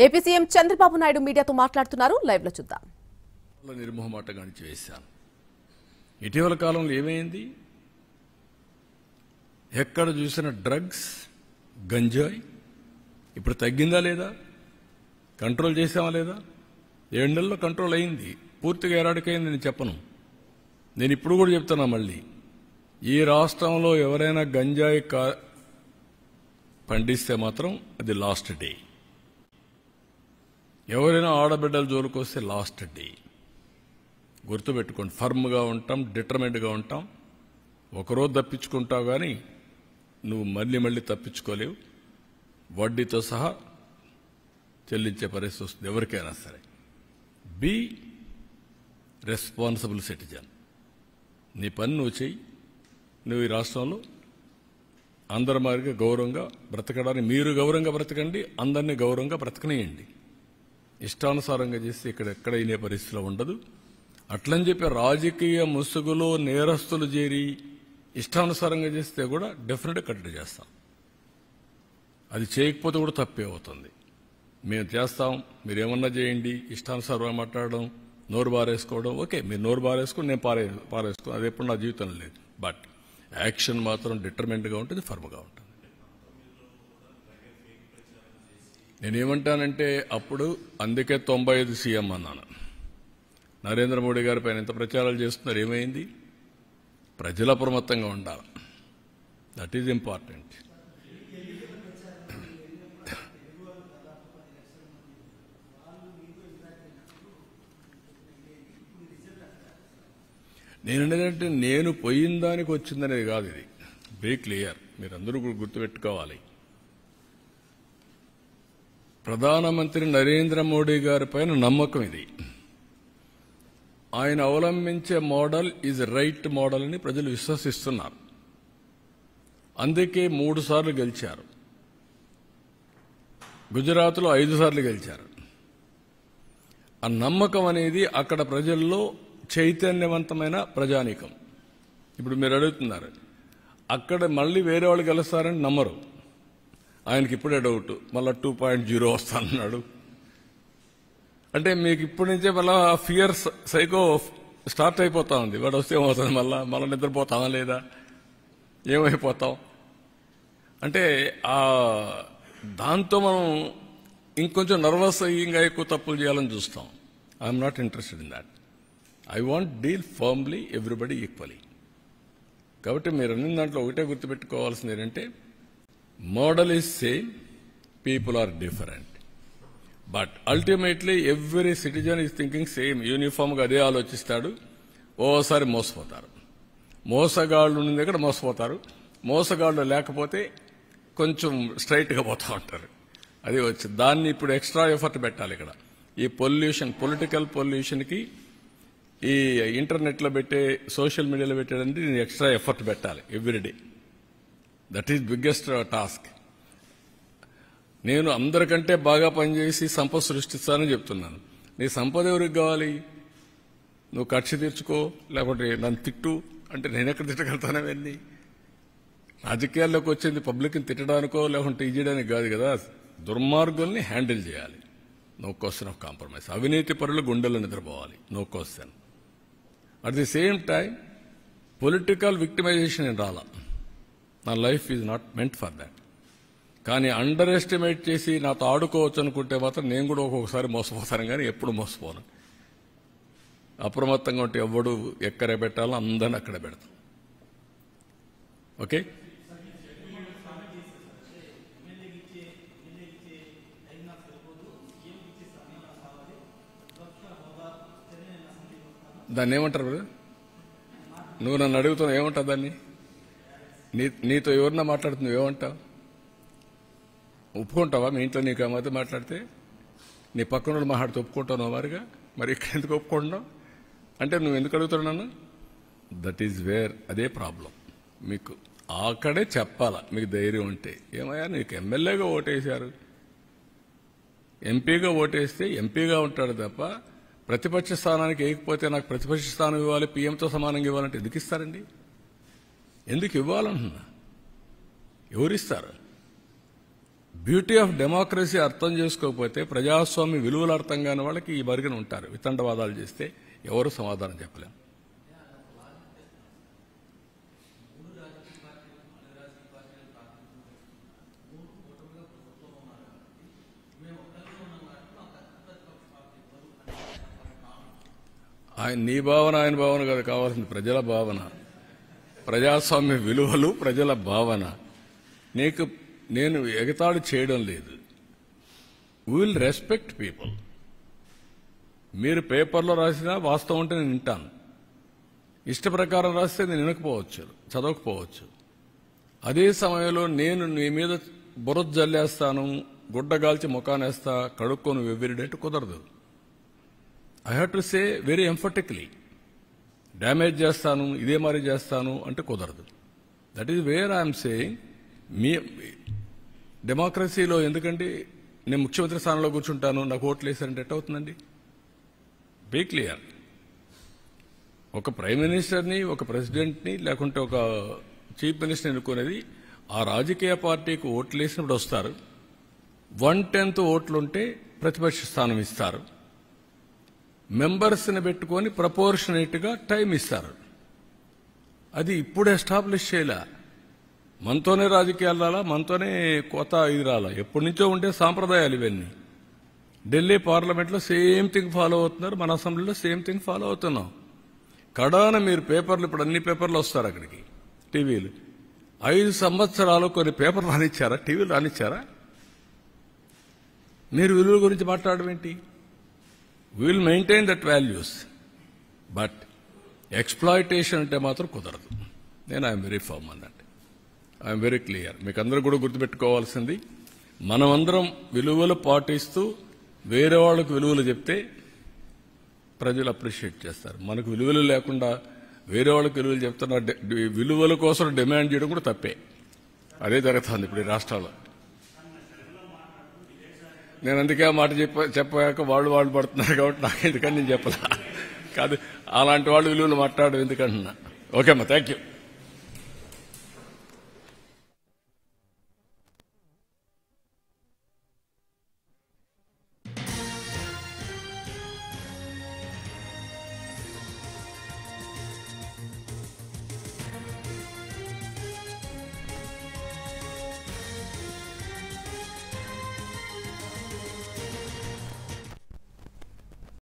AP CM Chandrababu Naidu మీడియాతో మాట్లాడుతున్నారు. Live లో చూద్దాం. నిర్మోహమాటంగా చేశాను. ఇటీవల కాలంలో ఏమైంది? ఎక్కడ చూసిన డ్రగ్స్, గంజాయి ఇప్పుడు తగ్గిందా లేదా? కంట్రోల్ చేసామా లేదా? 7 నెలల్లో కంట్రోల్ అయింది. పూర్తిగా ఎరాడికైంది నేను చెప్పను. నేను ఇప్పుడు కూడా చెప్తున్నా మళ్ళీ, ఈ రాష్ట్రంలో ఎవరైనా గంజాయి పండిస్తే మాత్రం అది లాస్ట్ డే. ఎవరైనా ఆడబిడ్డల జోలికి వస్తే లాస్ట్ డే. గుర్తుపెట్టుకోండి, ఫర్మ్గా ఉంటాం, డిటర్మెంట్గా ఉంటాం. ఒకరోజు తప్పించుకుంటావు కానీ నువ్వు మళ్ళీ తప్పించుకోలేవు. వడ్డీతో సహా చెల్లించే పరిస్థితి వస్తుంది ఎవరికైనా సరే. Be responsible citizen. నీ పని నువ్వు చెయ్యి. నువ్వు ఈ రాష్ట్రంలో అందరి మాదిరిగా గౌరవంగా బ్రతకడానికి మీరు గౌరవంగా బ్రతకండి, అందరినీ గౌరవంగా బ్రతకనేయండి. ఇష్టానుసారంగా చేస్తే ఇక్కడ ఎక్కడ అయిన పరిస్థితిలో ఉండదు. అట్లని చెప్పి రాజకీయ ముసుగులో నేరస్తులు చేరి ఇష్టానుసారంగా చేస్తే కూడా డెఫినెట్గా కట్టడి చేస్తాం. అది చేయకపోతే కూడా తప్పే అవుతుంది. మేము చేస్తాం, మీరేమన్నా చేయండి. ఇష్టానుసారంగా మాట్లాడడం, నోరు బారేసుకోవడం ఓకే, మీరు నోరు బారేసుకుని నేను పారేసుకో, అది ఎప్పుడు నా జీవితంలో లేదు. బట్ యాక్షన్ మాత్రం డిటర్మెంట్గా ఉంటుంది, ఫర్మ్గా ఉంటుంది. నేనేమంటానంటే అప్పుడు అందుకే 95 సీఎం అన్నాను. నరేంద్ర మోడీ గారి పైన ఎంత ప్రచారాలు చేస్తున్నారు, ఏమైంది? ప్రజల అప్రమత్తంగా ఉండాలి. That is important. నేనంటే నేను పోయిన దానికి వచ్చిందనేది కాదు. ఇది వెరీ క్లియర్, మీరందరూ గుర్తుపెట్టుకోవాలి. ప్రధానమంత్రి నరేంద్ర మోడీ గారి పైన నమ్మకం ఇది. ఆయన అవలంబించే మోడల్ ఈజ్ రైట్ మోడల్ అని ప్రజలు విశ్వసిస్తున్నారు. అందుకే 3 సార్లు గెలిచారు. గుజరాత్లో 5 సార్లు గెలిచారు. ఆ నమ్మకం అనేది అక్కడ ప్రజల్లో చైతన్యవంతమైన ప్రజానీకం. ఇప్పుడు మీరు అడుగుతున్నారు, అక్కడ మళ్ళీ వేరే వాళ్ళు గెలుస్తారని నమ్మరు. ఆయనకి ఇప్పుడే డౌట్, మళ్ళీ 2.0 వస్తానన్నాడు. అంటే మీకు ఇప్పటి నుంచే మళ్ళా ఫియర్ సైకో స్టార్ట్ అయిపోతా ఉంది. వాడు వస్తే ఏమవుతుంది, మళ్ళీ నిద్రపోతామా లేదా, ఏమైపోతాం అంటే దాంతో మనం ఇంకొంచెం నర్వస్ అయ్యి ఇంకా ఎక్కువ తప్పులు చేయాలని చూస్తాం. I'm not interested in that. I want deal firmly everybody equally. కాబట్టి మీరు అన్ని దాంట్లో ఒకటే గుర్తుపెట్టుకోవాల్సింది ఏంటంటే, model is same, people are different. But ultimately every citizen is thinking same. యూనిఫామ్గా అదే ఆలోచిస్తాడు. ఓసారి మోసపోతారు. మోసగాళ్ళు ఉన్న దగ్గర మోసపోతారు. మోసగాళ్ళు లేకపోతే కొంచెం స్ట్రైట్గా పోతూ ఉంటారు. అది వచ్చింది. దాన్ని ఇప్పుడు ఎక్స్ట్రా ఎఫర్ట్ పెట్టాలి. ఇక్కడ ఈ పొల్యూషన్, పొలిటికల్ పొల్యూషన్కి ఈ ఇంటర్నెట్లో పెట్టే, సోషల్ మీడియాలో పెట్టేదంటే నేను ఎక్స్ట్రా ఎఫర్ట్ పెట్టాలి everyday. That is biggest task. నేను అందరికంటే బాగా పనిచేసి సంపద సృష్టిస్తానని చెప్తున్నాను. నీ సంపద ఎవరికి కావాలి? నువ్వు కక్ష తీర్చుకో, లేకపోతే నన్ను తిట్టు అంటే నేను ఎక్కడ తిట్టగలుగుతానవన్నీ? రాజకీయాల్లోకి వచ్చింది పబ్లిక్ని తిట్టడానికో లేకుంటే ఇది చేయడానికి కాదు కదా. దుర్మార్గుల్ని హ్యాండిల్ చేయాలి. No question of compromise. అవినీతి పరులు గుండెల్లో నిద్రపోవాలి. No question. At the same time political victimisation ఏం రాలా. నా life is not meant for that. కానీ అండర్ ఎస్టిమేట్ చేసి నాతో ఆడుకోవచ్చు అనుకుంటే మాత్రం నేను కూడా ఒక్కొక్కసారి మోసపోతాను, కానీ ఎప్పుడు మోసపోను. అప్రమత్తంగా ఉంటే ఎవడు ఎక్కడ పెట్టాలో అందరిని అక్కడ పెడతాం. ఓకే, దాన్ని ఏమంటారు? నువ్వు నన్ను అడుగుతున్నావు ఏమంటావు దాన్ని? నీతో ఎవరన్నా మాట్లాడుతున్నావు ఏమంటావు? ఒప్పుకుంటావా? మీ ఇంట్లో నీకు ఆ మధ్య మాట్లాడితే నీ పక్కన మాట్లాడితే ఒప్పుకుంటావు వారిగా? మరి ఇక్కడ ఎందుకు ఒప్పుకుంటున్నావు అంటే నువ్వు ఎందుకు అడుగుతావు నన్ను? దట్ ఈజ్ వేర్, అదే ప్రాబ్లం. మీకు అక్కడే చెప్పాలా మీకు ధైర్యం ఉంటే. ఏమయ్యా నీకు ఎమ్మెల్యేగా ఓటేశారు, ఎంపీగా ఓటేస్తే ఎంపీగా ఉంటాడు తప్ప ప్రతిపక్ష స్థానానికి వేయకపోతే నాకు ప్రతిపక్ష స్థానం ఇవ్వాలి, పీఎంతో సమానంగా ఇవ్వాలంటే ఎందుకు ఇస్తారండి? ఎందుకు ఇవ్వాలంటున్నా? ఎవరిస్తారు? బ్యూటీ ఆఫ్ డెమోక్రసీ అర్థం చేసుకోకపోతే, ప్రజాస్వామ్య విలువలు అర్థం కాని వాళ్ళకి ఈ బరిగిన ఉంటారు. వితండవాదాలు చేస్తే ఎవరు సమాధానం చెప్పలేం. నీ భావన ఆయన భావన కాదు కావాల్సింది, ప్రజల భావన, ప్రజాస్వామ్య విలువలు, ప్రజల భావన. నేను ఎగతాళి చేయడం లేదు. Will respect people. మీరు పేపర్లో రాసినా వాస్తవం అంటే నేను వింటాను. ఇష్ట ప్రకారం రాస్తే నేను వినకపోవచ్చు, చదవకపోవచ్చు. అదే సమయంలో నేను నీ మీద బురద జల్లేస్తాను, గుడ్డగాల్చి ముఖానేస్తా, కడుక్కొని ఎవ్రీడేట్ కుదరదు. I have to say very emphatically, damage చేస్తాను, ఇదే మరి చేస్తాను అంటే కుదరదు. That is where I'm saying. మీ డెమోక్రసీలో ఎందుకంటే నేను ముఖ్యమంత్రి స్థానంలో కూర్చుంటాను, నాకు ఓట్లు వేసారంటే ఎట్ అవుతుందండి? Be clear. ఒక ప్రైమ్ మినిస్టర్ని, ఒక ప్రెసిడెంట్ని, లేకుంటే ఒక చీఫ్ మినిస్టర్ని ఎన్నుకునేది ఆ రాజకీయ పార్టీకి ఓట్లు వేసినప్పుడు వస్తారు. 1/10 ఓట్లుంటే ప్రతిపక్ష స్థానం ఇస్తారు. మెంబర్స్ని పెట్టుకొని ప్రపోర్షనేట్గా టైం ఇస్తారు. అది ఇప్పుడు ఎస్టాబ్లిష్ చేయలే. మనతోనే రాజకీయాలు రాలా, మనతోనే కొత్త ఇది రాలా. ఎప్పటి నుంచో ఉండే సాంప్రదాయాలు ఇవన్నీ. ఢిల్లీ పార్లమెంట్లో సేమ్ థింగ్ ఫాలో అవుతున్నారు, మన అసెంబ్లీలో సేమ్ థింగ్ ఫాలో అవుతున్నాం. కడాన మీరు పేపర్లు, ఇప్పుడు అన్ని పేపర్లు వస్తారు అక్కడికి, టీవీలు. 5 సంవత్సరాలు కొన్ని పేపర్లు రానిచ్చారా, టీవీలు రానిచ్చారా? మీరు విలువల గురించి మాట్లాడడం ఏంటి? We will maintain that values, but exploitation అంటే మాత్రం కుదరదు. నేను I'm very firm on that. I'm very clear. మీకు అందరూ కూడా గుర్తుపెట్టుకోవాల్సింది, మనమందరం విలువలు పాటిస్తూ వేరే వాళ్ళకు విలువలు చెప్తే ప్రజలు అప్రిషియేట్ చేస్తారు. మనకు విలువలు లేకుండా వేరే వాళ్ళకి విలువలు చెప్తున్న విలువల కోసం డిమాండ్ చేయడం కూడా తప్పే. అదే జరుగుతుంది ఇప్పుడు ఈ రాష్ట్రాల్లో. నేను అందుకే ఆ మాట చెప్పాక వాళ్ళు పడుతున్నారు కాబట్టి నాకు ఎందుకని నేను చెప్పలా. కాదు, అలాంటి వాళ్ళు విలువలు మాట్లాడడం ఎందుకంటున్నా. ఓకే అమ్మా, థ్యాంక్ యూ.